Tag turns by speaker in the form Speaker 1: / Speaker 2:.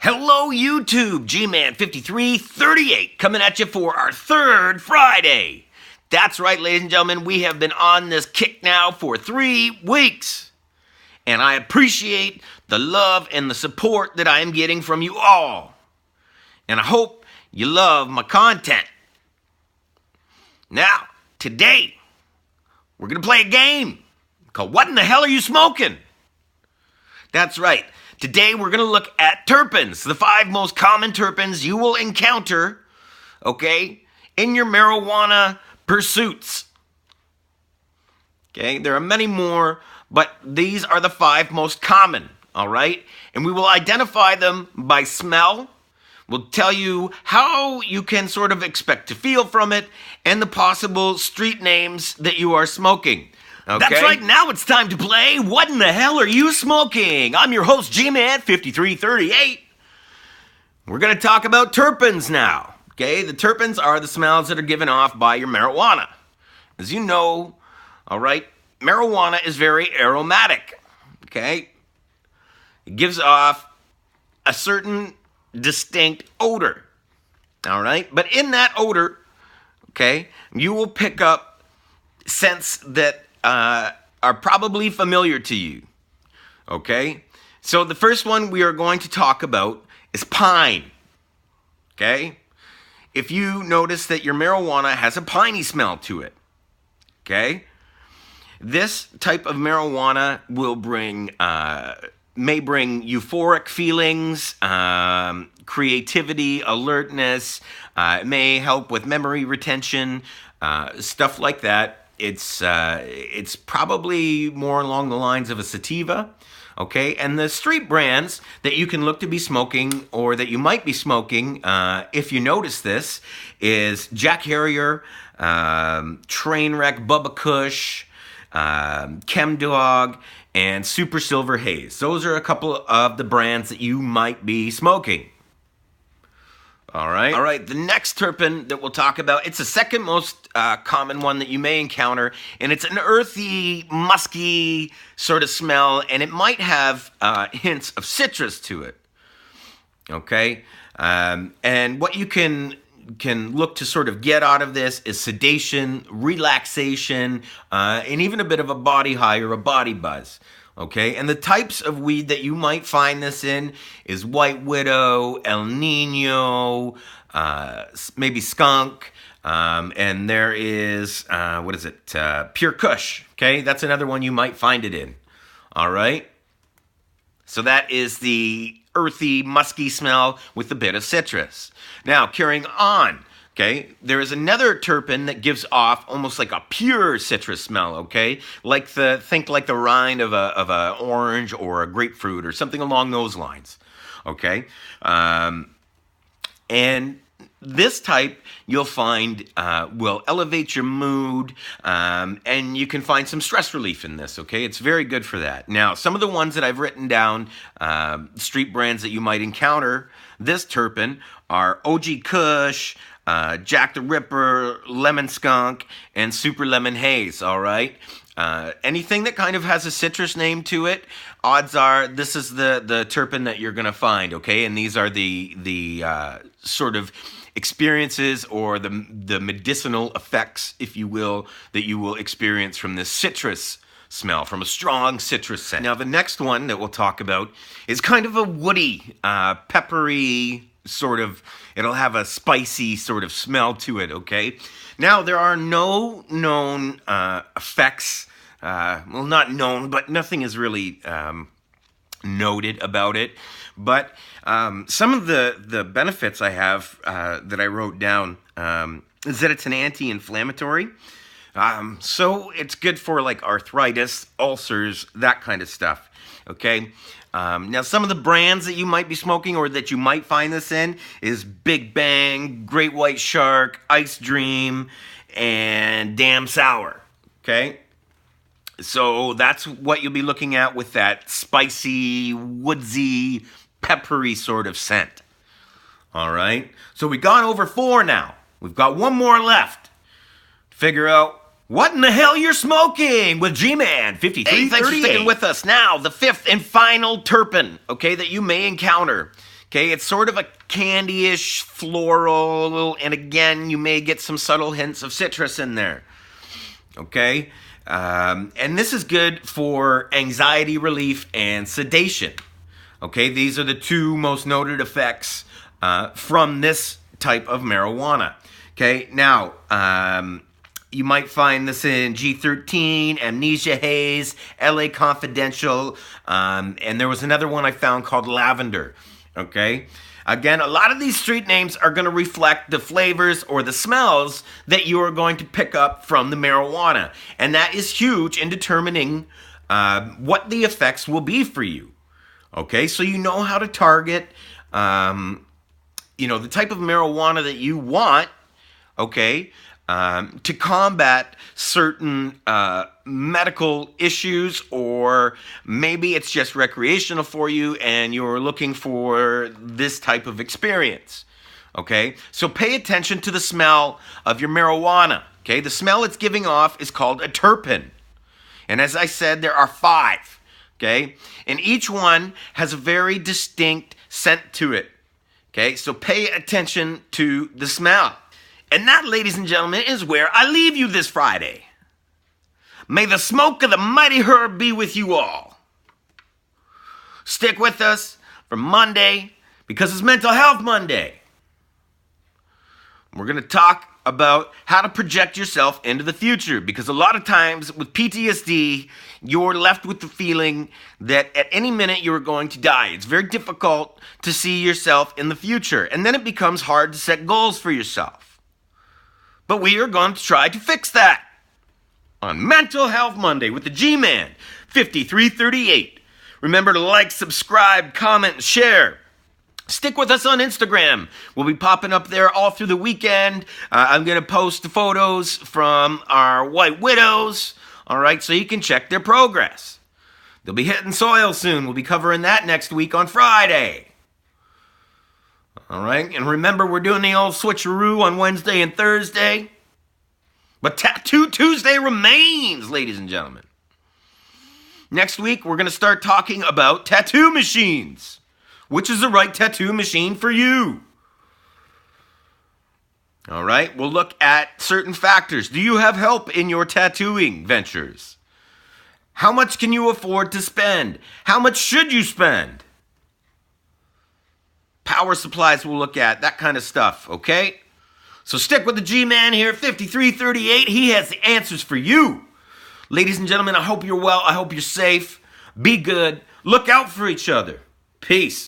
Speaker 1: Hello YouTube, G-Man5338 coming at you for our third Friday. That's right, ladies and gentlemen, we have been on this kick now for 3 weeks. And I appreciate the love and the support that I am getting from you all. And I hope you love my content. Now, today, we're going to play a game called What in the Hell Are You Smoking? That's right. Today we're going to look at terpenes, the 5 most common terpenes you will encounter, okay, in your marijuana pursuits. Okay, there are many more, but these are the 5 most common, all right? And we will identify them by smell. We'll tell you how you can sort of expect to feel from it and the possible street names that you are smoking. Okay. That's right, now it's time to play What in the Hell Are You Smoking? I'm your host, G-Man5338. We're going to talk about terpenes now, okay? The terpenes are the smells that are given off by your marijuana. As you know, all right, marijuana is very aromatic, okay? It gives off a certain distinct odor, all right? But in that odor, okay, you will pick up scents that are probably familiar to you, okay? So the first one we are going to talk about is pine, okay? If you notice that your marijuana has a piney smell to it, okay? This type of marijuana will may bring euphoric feelings, creativity, alertness. It may help with memory retention, stuff like that. It's probably more along the lines of a sativa, okay? And the street brands that you can look to be smoking or that you might be smoking, if you notice this, is Jack Harrier, Trainwreck, Bubba Kush, Chem Dog, and Super Silver Haze. Those are a couple of the brands that you might be smoking. All right, the next terpene that we'll talk about, it's the second most common one that you may encounter, and it's an earthy, musky sort of smell, and it might have hints of citrus to it, okay? And what you can look to sort of get out of this is sedation, relaxation, and even a bit of a body high or a body buzz. Okay, and the types of weed that you might find this in is White Widow, El Nino, maybe skunk, and there is, Pure Kush, okay? That's another one you might find it in, all right? So that is the earthy, musky smell with a bit of citrus. Now, carrying on, okay, there is another terpene that gives off almost like a pure citrus smell, okay? Think like the rind of a orange or a grapefruit or something along those lines, okay? And this type you'll find will elevate your mood, and you can find some stress relief in this, okay? It's very good for that. Now, some of the ones that I've written down, street brands that you might encounter this terpene are OG Kush, Jack the Ripper, Lemon Skunk, and Super Lemon Haze, all right? Anything that kind of has a citrus name to it, odds are this is the terpene that you're going to find, okay? And these are the sort of experiences or the medicinal effects, if you will, that you will experience from this citrus smell, from a strong citrus scent. Now, the next one that we'll talk about is kind of a woody, peppery sort of, it'll have a spicy sort of smell to it, okay? Now, there are no known effects, well, not known, but nothing is really noted about it. But some of the benefits I have that I wrote down is that it's an anti-inflammatory. So it's good for like arthritis, ulcers, that kind of stuff, okay? Now, some of the brands that you might be smoking or that you might find this in is Big Bang, Great White Shark, Ice Dream, and Damn Sour, okay? So that's what you'll be looking at with that spicy, woodsy, peppery sort of scent, all right? So we've gone over 4 now. We've got 1 more left. Figure out what in the hell you're smoking with G-Man5338. Hey, thanks for sticking with us. Now, the 5th and final terpene, okay, that you may encounter, Okay, it's sort of a candy-ish, floral, and again, you may get some subtle hints of citrus in there. Okay, and this is good for anxiety relief and sedation. Okay, these are the two most noted effects from this type of marijuana. Okay, now, you might find this in G13, Amnesia Haze, LA Confidential, and there was another one I found called Lavender. Okay? Again, a lot of these street names are going to reflect the flavors or the smells that you are going to pick up from the marijuana. And that is huge in determining what the effects will be for you. Okay? So you know how to target, the type of marijuana that you want, okay, to combat certain medical issues, or maybe it's just recreational for you and you're looking for this type of experience. Okay, so pay attention to the smell of your marijuana. Okay, the smell it's giving off is called a terpene. And as I said, there are 5. Okay, and each one has a very distinct scent to it. Okay, so pay attention to the smell. And that, ladies and gentlemen, is where I leave you this Friday. May the smoke of the mighty herb be with you all. Stick with us for Monday, because it's Mental Health Monday. We're going to talk about how to project yourself into the future, because a lot of times with PTSD, you're left with the feeling that at any minute you're going to die. It's very difficult to see yourself in the future, and then it becomes hard to set goals for yourself. But we are going to try to fix that on Mental Health Monday with the G-Man, 5338. Remember to like, subscribe, comment, and share. Stick with us on Instagram. We'll be popping up there all through the weekend. I'm going to post the photos from our White Widows, all right, so you can check their progress. They'll be hitting soil soon. We'll be covering that next week on Friday. All right, and remember, we're doing the old switcheroo on Wednesday and Thursday. But Tattoo Tuesday remains, ladies and gentlemen. Next week, we're going to start talking about tattoo machines. Which is the right tattoo machine for you? All right, we'll look at certain factors. Do you have help in your tattooing ventures? How much can you afford to spend? How much should you spend? Power supplies we'll look at, that kind of stuff, okay? So stick with the G-Man here, 5338. He has the answers for you. Ladies and gentlemen, I hope you're well. I hope you're safe. Be good. Look out for each other. Peace.